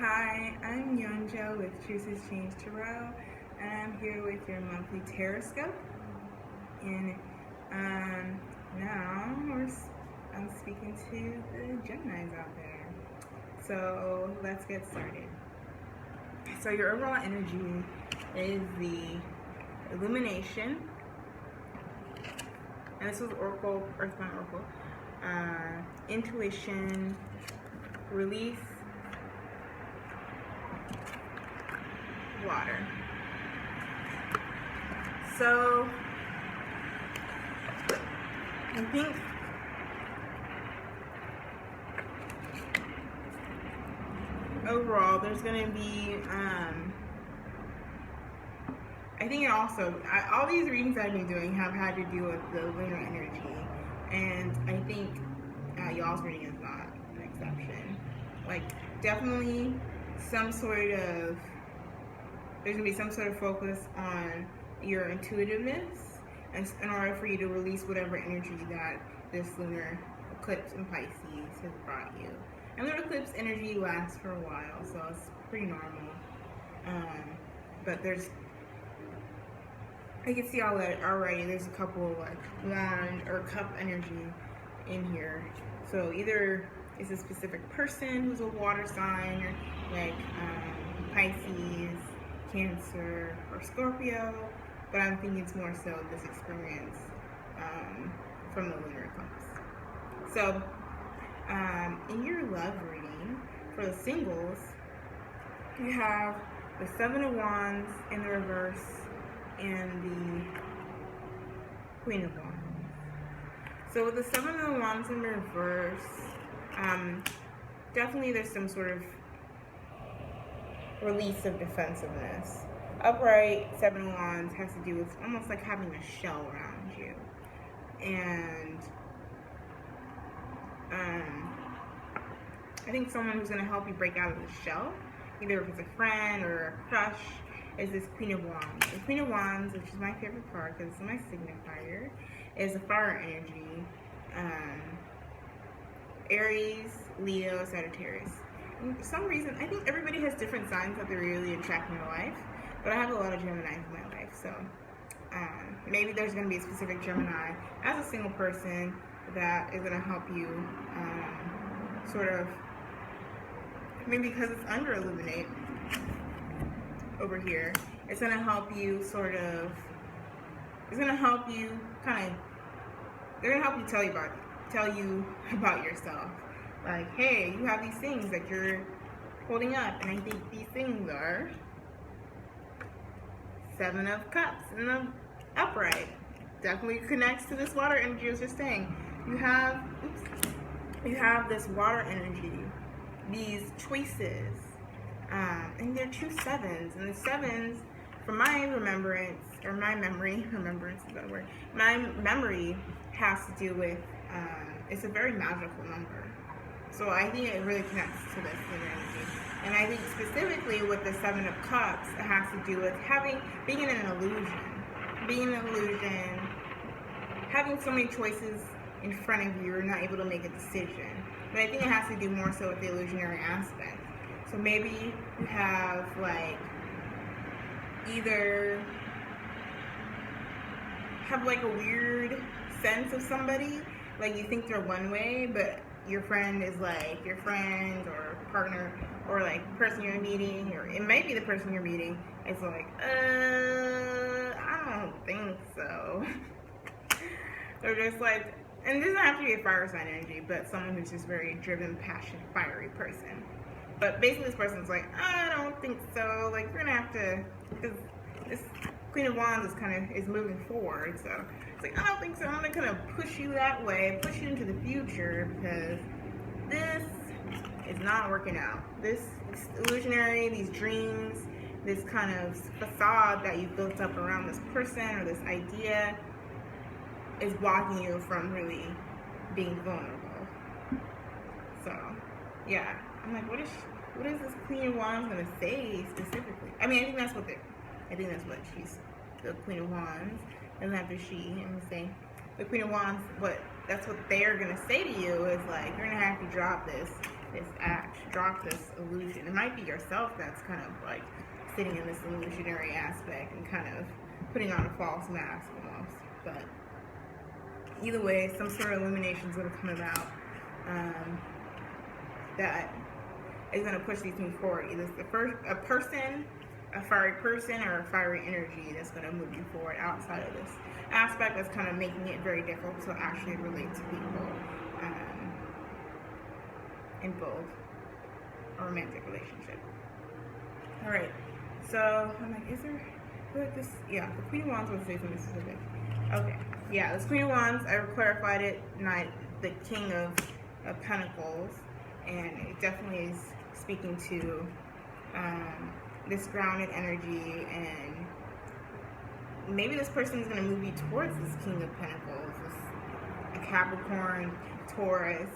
Hi, I'm Yonjo with Chooses Change Tarot, and I'm here with your monthly Taroscope. And now I'm speaking to the Geminis out there. So let's get started. So your overall energy is the illumination, and this was Oracle, Earthbound Oracle, intuition, release, water. So I think overall there's going to be I think it also all these readings I've been doing have had to do with the lunar energy, and I think y'all's reading is not an exception. Like, definitely there's gonna be some sort of focus on your intuitiveness, and in order for you to release whatever energy that this lunar eclipse in Pisces has brought you. And lunar eclipse energy lasts for a while, so it's pretty normal. But I can see all that already. There's a couple of like wand or cup energy in here. So either it's a specific person who's a water sign, or like Pisces, Cancer, or Scorpio, but I'm thinking it's more so this experience from the lunar eclipse. So in your love reading for the singles, you have the Seven of Wands in the reverse and the Queen of Wands. So with the Seven of Wands in reverse, definitely there's some sort of release of defensiveness. Upright Seven of Wands has to do with almost like having a shell around you. And I think someone who's going to help you break out of the shell, either if it's a friend or a crush, is this Queen of Wands. The Queen of Wands, which is my favorite card because it's my signifier, is a fire energy. Aries, Leo, Sagittarius. And for some reason, I think everybody has different signs that they really attract in their life, but I have a lot of Geminis in my life, so maybe there's going to be a specific Gemini as a single person that is going to help you sort of, maybe because it's under illuminate over here, it's going to help you they're going to help you tell you about yourself. Like, hey, you have these things that you're holding up, and I think these things are Seven of Cups and the upright. Definitely connects to this water energy I was just saying. You have this water energy, these choices, and they're two sevens, and the sevens, from my remembrance, or my memory, remembrance is that word, my memory has to do with, it's a very magical number. So I think it really connects to this energy. And I think specifically with the Seven of Cups, it has to do with being in an illusion, having so many choices in front of you, you're not able to make a decision. But I think it has to do more so with the illusionary aspect. So maybe you have either have like a weird sense of somebody, like you think they're one way, but your friend is like your friend or partner, or like person you're meeting, or it might be the person you're meeting is like, I don't think so. They're just like, and this doesn't have to be a fire sign energy, but someone who's just very driven, passionate, fiery person. But basically this person's like, I don't think so, like we're gonna have to, because this Queen of Wands is moving forward, so it's like, I don't think so, I'm gonna kind of push you that way, push you into the future, because this is not working out. This illusionary, these dreams, this kind of facade that you built up around this person or this idea is blocking you from really being vulnerable. So, yeah, I'm like, what is this Queen of Wands gonna say specifically? I mean, I think that's what she's, the Queen of Wands, and after I'm gonna say, the Queen of Wands, that's what they're gonna say to you is like, you're gonna have to drop this this act, drop this illusion. It might be yourself that's kind of like sitting in this illusionary aspect and kind of putting on a false mask almost. But either way, some sort of illumination is going to come about that is going to push these things forward. Either a person, a fiery person, or a fiery energy that's going to move you forward outside of this aspect that's kind of making it very difficult to actually relate to people in both a romantic relationship. All right, so I'm like, is there this? Yeah, the Queen of Wands was say something specific. Okay, yeah, this Queen of Wands, I clarified it. The King of Pentacles, and it definitely is speaking to this grounded energy, and maybe this person is going to move you towards this King of Pentacles, a Capricorn, Taurus,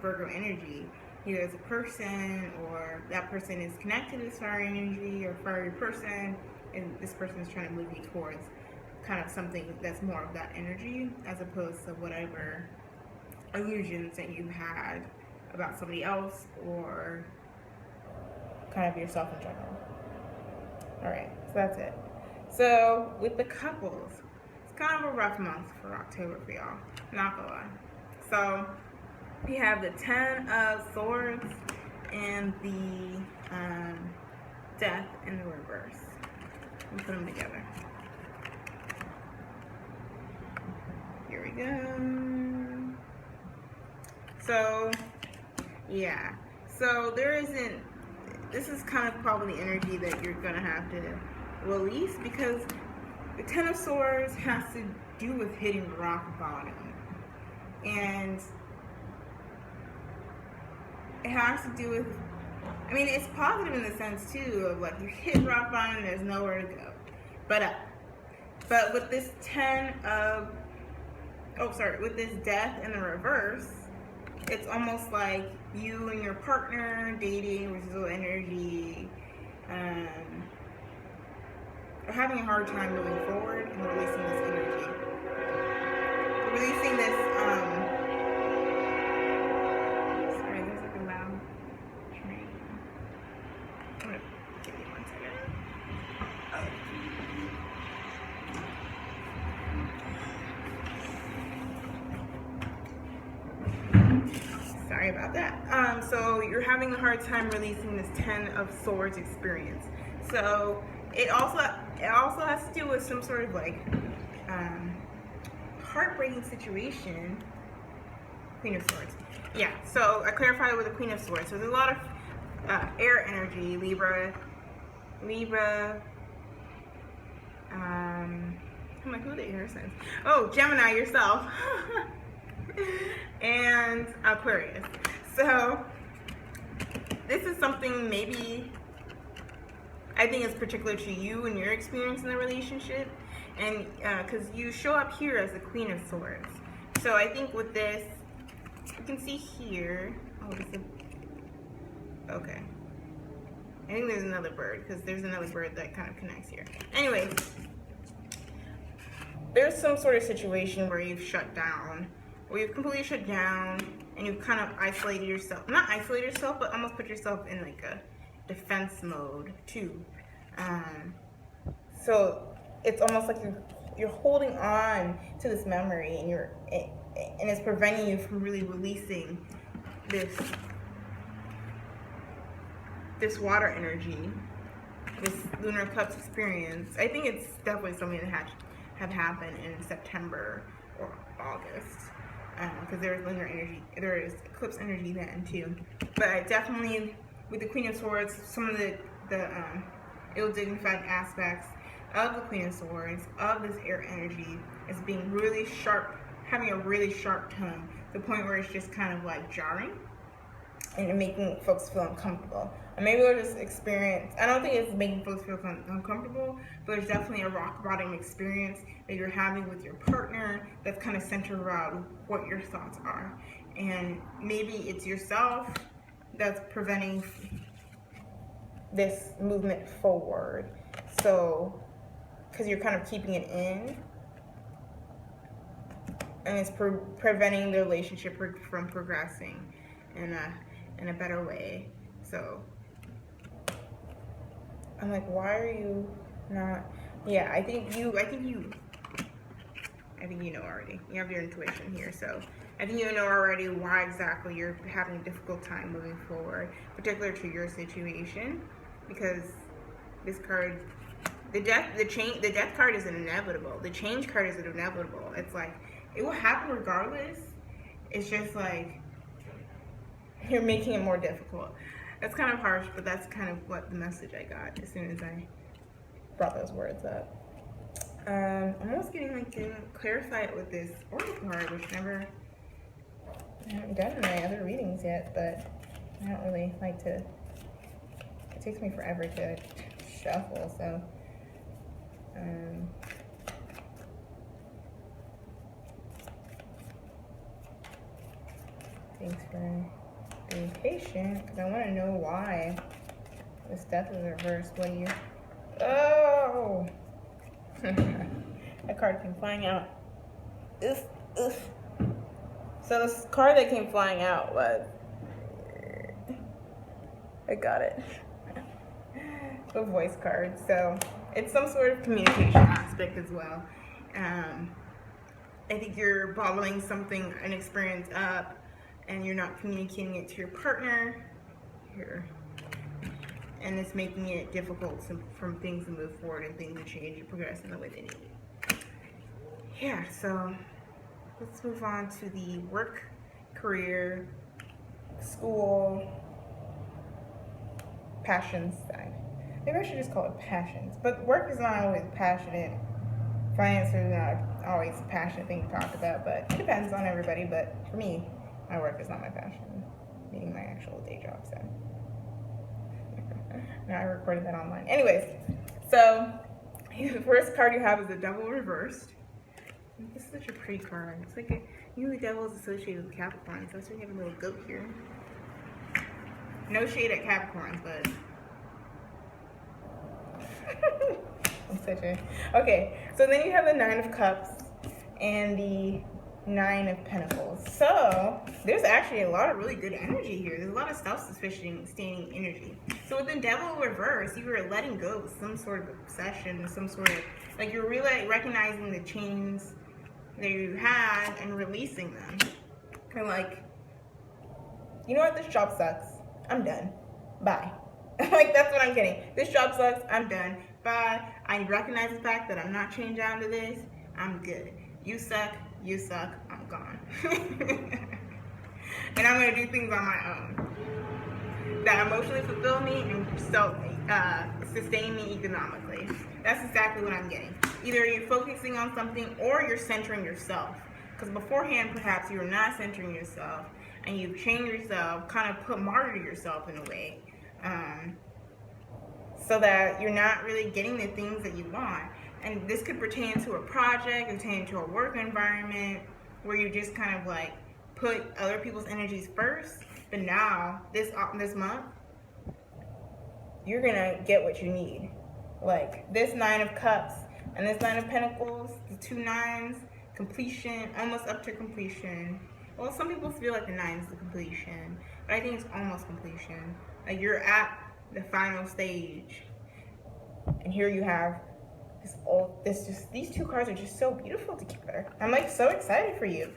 Virgo energy. Either as a person, or that person is connected to this fiery energy or fiery person, and this person is trying to move you towards kind of something that's more of that energy, as opposed to whatever illusions that you had about somebody else or kind of yourself in general. All right, so that's it. So with the couples, it's kind of a rough month for October for y'all, not gonna lie. So we have the 10 of Swords and the Death in the reverse. Let me put them together. Here we go. So yeah, so this is kind of probably the energy that you're gonna have to release, because the 10 of Swords has to do with hitting rock bottom, and it has to do with, I mean, it's positive in the sense too of like you hit rock bottom and there's nowhere to go but up. But with this with this Death in the reverse, it's almost like you and your partner dating, residual energy, are having a hard time moving forward and releasing this energy. Releasing this, sorry, there's like a loud train. I'm gonna give you 1 second. Sorry about that. So you're having a hard time releasing this 10 of Swords experience. So it also has to do with some sort of like heartbreaking situation. Queen of Swords. Yeah. So I clarified with the Queen of Swords. So there's a lot of air energy, Libra. I'm like, who are the air signs? Oh, Gemini yourself. And Aquarius. So this is something maybe I think is particular to you and your experience in the relationship, and because you show up here as the Queen of Swords. So I think with this, you can see here. Oh, okay. I think there's another bird, because there's another bird that kind of connects here. Anyways, there's some sort of situation where you've shut down, where you've completely shut down, and you've kind of isolated yourself. Not isolated yourself, but almost put yourself in like a defense mode too. So it's almost like you're holding on to this memory, and it's preventing you from really releasing this water energy, this lunar eclipse experience. I think it's definitely something that had happened in September or August. Because there is lunar energy, there is eclipse energy then too. But I definitely, with the Queen of Swords, some of the ill-dignified aspects of the Queen of Swords, of this air energy, is being really sharp, having a really sharp tone, to the point where it's just kind of like jarring and making folks feel uncomfortable. Or maybe we'll just experience, I don't think it's making folks feel uncomfortable, but there's definitely a rock bottom experience that you're having with your partner that's kind of centered around what your thoughts are. And maybe it's yourself that's preventing this movement forward. So, because you're kind of keeping it in, and it's preventing the relationship from progressing. in a better way. So I'm like, why are you not? Yeah, I think you know already. You have your intuition here, so I think you know already why exactly you're having a difficult time moving forward, particular to your situation, because this card, the death card is inevitable. The change card is inevitable. It's like it will happen regardless. It's just like you're making it more difficult. That's kind of harsh, but that's kind of what the message I got as soon as I brought those words up. I'm almost getting like to clarify it with this oracle card, which I haven't done in my other readings yet, but I don't really like to, it takes me forever to shuffle, so thanks for being patient, because I want to know why this death is reversed. What do you, oh! That card came flying out. Oof, oof. So this card that came flying out was, I got it. The voice card. So it's some sort of communication aspect as well. I think you're bottling something, an experience up, and you're not communicating it to your partner. Here. And it's making it difficult for things to move forward and things to change and progress in the way they need it. Yeah, so let's move on to the work, career, school, passions side. Maybe I should just call it passions. But work is not always passionate. Finance is not always a passionate thing to talk about, but it depends on everybody. But for me, my work is not my passion, meaning my actual day job, so. No, I recorded that online. Anyways, so the first card you have is the Devil reversed. This is such a pretty card. It's like usually Devil is associated with Capricorn, so that's why you have a little goat here. No shade at Capricorns, but I'm such a okay. So then you have the Nine of Cups and the Nine of Pentacles. So there's actually a lot of really good energy here. There's a lot of self-sustaining energy. So with the Devil reverse, you were letting go of some sort of obsession, some sort of, like you're really recognizing the chains that you had and releasing them. And like, you know what, this job sucks. I'm done. Bye. Like, that's what I'm getting. This job sucks. I'm done. Bye. I recognize the fact that I'm not chained down to this. I'm good. You suck. You suck. I'm gone. And I'm going to do things on my own that emotionally fulfill me and sustain me economically. That's exactly what I'm getting. Either you're focusing on something or you're centering yourself. Because beforehand, perhaps you were not centering yourself and you've changed yourself, kind of martyred yourself in a way, so that you're not really getting the things that you want. And this could pertain to a project, pertain to a work environment where you just kind of like put other people's energies first. But now, this month, you're gonna get what you need. Like this Nine of Cups and this Nine of Pentacles, the two nines, completion, almost up to completion. Well, some people feel like the nine is the completion, but I think it's almost completion. Like you're at the final stage, and here you have these two cards are just so beautiful together. I'm like so excited for you.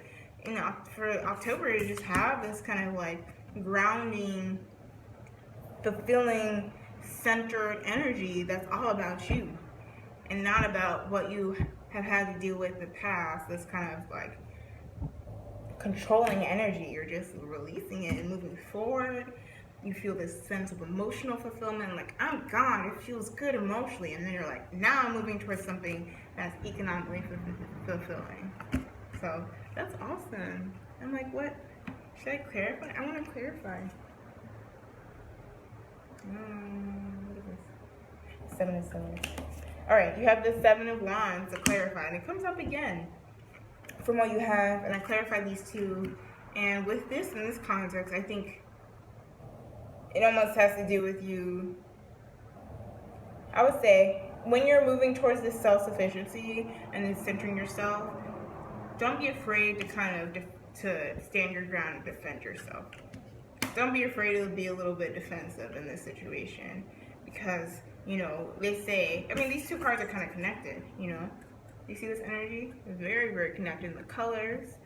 You know, for October to just have this kind of like grounding, fulfilling, centered energy that's all about you and not about what you have had to deal with in the past. This kind of like controlling energy. You're just releasing it and moving forward. You feel this sense of emotional fulfillment, like I'm gone, it feels good emotionally, and then you're like, now I'm moving towards something that's economically fulfilling. So that's awesome. I'm like, what? Should I clarify? I want to clarify. What is this? Seven of Swords. All right, you have the Seven of Wands to clarify, and it comes up again from what you have, and I clarify these two. And with this, in this context, I think it almost has to do with you. I would say when you're moving towards this self-sufficiency and then centering yourself, don't be afraid to kind of to stand your ground and defend yourself. don't be afraid to be a little bit defensive in this situation, because, you know, they say, I mean, these two cards are kind of connected, you know. You see this energy? It's very, very connected in the colors.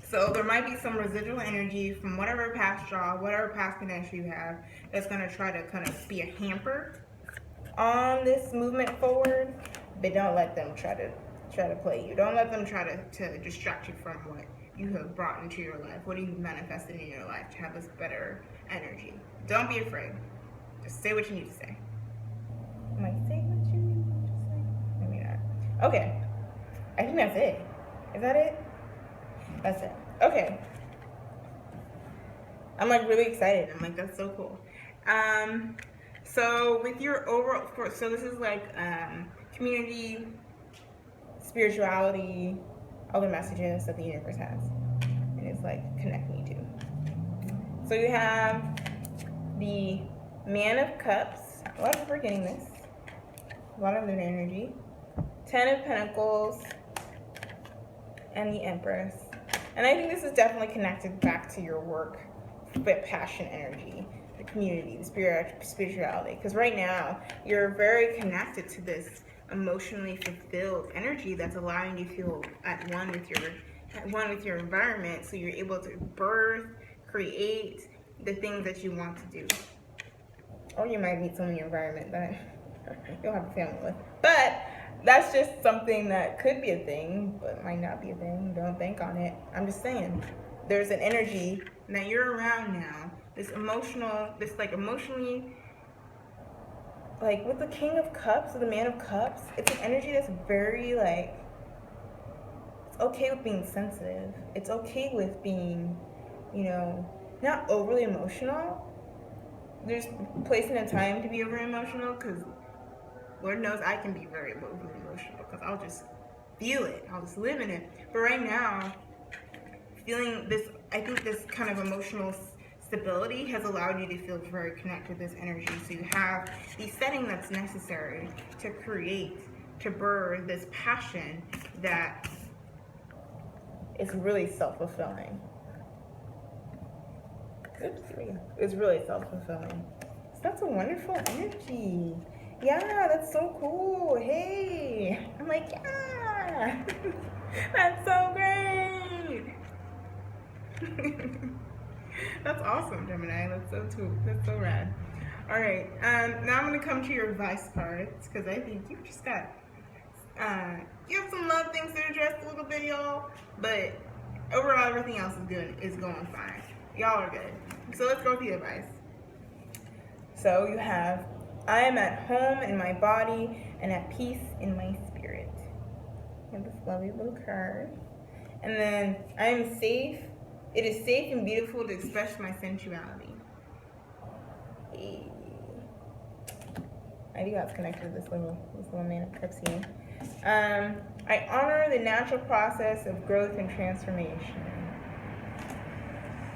So there might be some residual energy from whatever past job, whatever past connection you have, that's going to try to kind of be a hamper on this movement forward. But don't let them try to play you. Don't let them try to distract you from what you have brought into your life, what you've manifested in your life to have this better energy. Don't be afraid. Just say what you need to say. I'm like, say what you need to say. Maybe not. Okay. I think that's it. Is that it? That's it. Okay. I'm like really excited. I'm like, that's so cool. So with your overall, so this is like community, spirituality, all the messages that the universe has, and it's like connect me to. So you have the Man of Cups. A lot of people are getting this. A lot of lunar energy. 10 of Pentacles, and the Empress. And I think this is definitely connected back to your work, but passion energy, the community, the spirituality. Because right now, you're very connected to this emotionally fulfilled energy that's allowing you to feel at one with your environment, so you're able to birth, create the things that you want to do. Or you might meet someone in your environment that you'll have a family with. But that's just something that could be a thing, but might not be a thing. Don't think on it. I'm just saying, there's an energy that you're around now. This emotionally, like with the King of Cups or the Man of Cups, it's an energy that's very like, it's okay with being sensitive. It's okay with being, you know, not overly emotional. There's a place and a time to be overly emotional, because Lord knows I can be very overly emotional, because I'll just feel it. I'll just live in it. But right now, feeling this, I think this kind of emotional stability has allowed you to feel very connected with this energy. So you have the setting that's necessary to create, to birth this passion that is really self-fulfilling. Oops, it's really self-fulfilling. So that's a wonderful energy. Yeah, that's so cool. Hey, I'm like, yeah, that's so great. That's awesome, Gemini. That's so rad. All right, now I'm gonna come to your advice cards, because I think you just got you have some love things to address a little bit, y'all. But overall, everything else is going fine. Y'all are good. So let's go with the advice. So you have, I am at home in my body and at peace in my spirit. And this lovely little card. And then, I am safe. It is safe and beautiful to express my sensuality. Hey. I think that's connected to this little Man of Cups here. I honor the natural process of growth and transformation.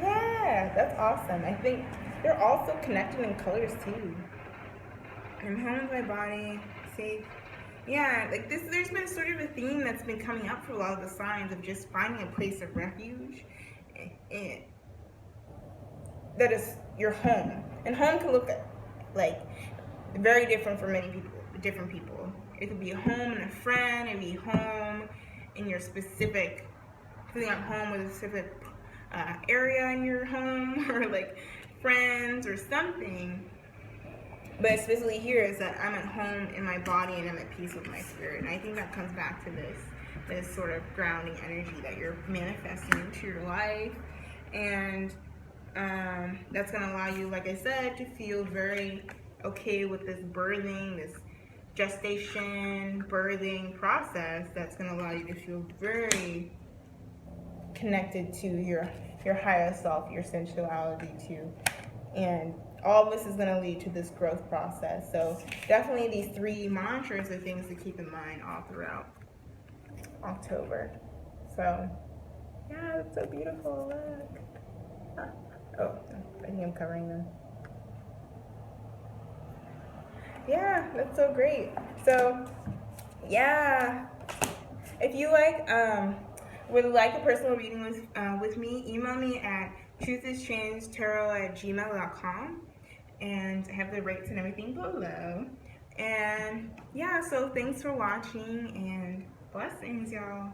Yeah, that's awesome. I think they're also connected in colors too. I'm home with my body, safe. Yeah, like this, there's been sort of a theme that's been coming up for a lot of the signs of just finding a place of refuge. And that is your home. And home can look like very different for many people, different people. It could be a home and a friend, it could be home in your specific, feeling at home with a specific area in your home, or like friends or something. But specifically here is that I'm at home in my body and I'm at peace with my spirit. And I think that comes back to this sort of grounding energy that you're manifesting into your life. And that's going to allow you, like I said, to feel very okay with this birthing, this gestation, birthing process that's going to allow you to feel very connected to your higher self, your sensuality too. And all of this is going to lead to this growth process. So definitely these 3 mantras are things to keep in mind all throughout October. So yeah, it's so beautiful. Look. Oh, I think I'm covering them. Yeah, that's so great. So yeah, if you would like a personal reading with me, email me at truthischangedtarot@gmail.com, and I have the rates and everything below. And yeah, so thanks for watching, and blessings, y'all.